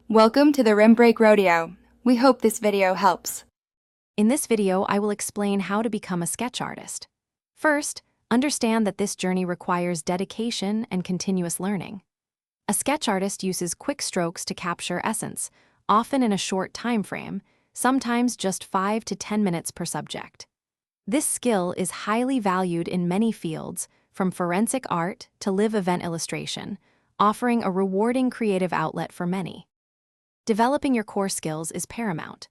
Welcome to the Rim Break Rodeo. We hope this video helps. In this video, I will explain how to become a sketch artist. First, understand that this journey requires dedication and continuous learning. A sketch artist uses quick strokes to capture essence, often in a short time frame, sometimes just 5 to 10 minutes per subject. This skill is highly valued in many fields, from forensic art to live event illustration, offering a rewarding creative outlet for many. Developing your core skills is paramount.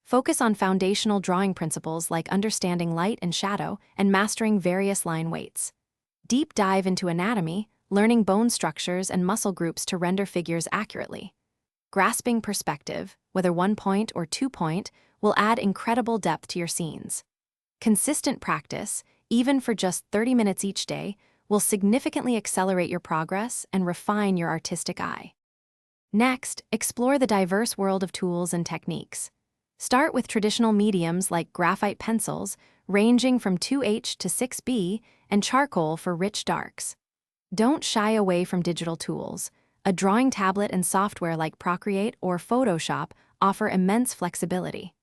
Focus on foundational drawing principles like understanding light and shadow and mastering various line weights. Deep dive into anatomy, learning bone structures and muscle groups to render figures accurately. Grasping perspective, whether 1-point or 2-point, will add incredible depth to your scenes. Consistent practice, even for just 30 minutes each day, will significantly accelerate your progress and refine your artistic eye. Next, explore the diverse world of tools and techniques. Start with traditional mediums like graphite pencils, ranging from 2H to 6B, and charcoal for rich darks. Don't shy away from digital tools. A drawing tablet and software like Procreate or Photoshop offer immense flexibility.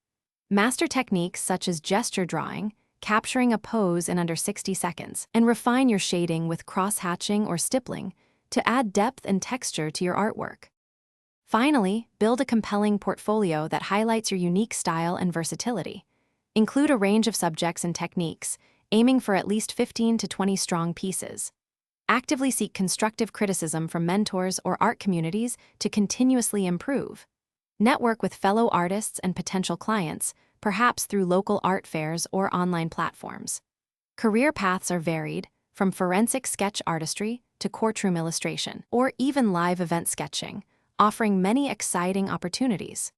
Master techniques such as gesture drawing, capturing a pose in under 60 seconds, and refine your shading with cross-hatching or stippling to add depth and texture to your artwork. Finally, build a compelling portfolio that highlights your unique style and versatility. Include a range of subjects and techniques, aiming for at least 15 to 20 strong pieces. Actively seek constructive criticism from mentors or art communities to continuously improve. Network with fellow artists and potential clients, perhaps through local art fairs or online platforms. Career paths are varied, from forensic sketch artistry to courtroom illustration, or even live event sketching, offering many exciting opportunities.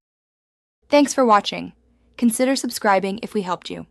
Thanks for watching. Consider subscribing if we helped you.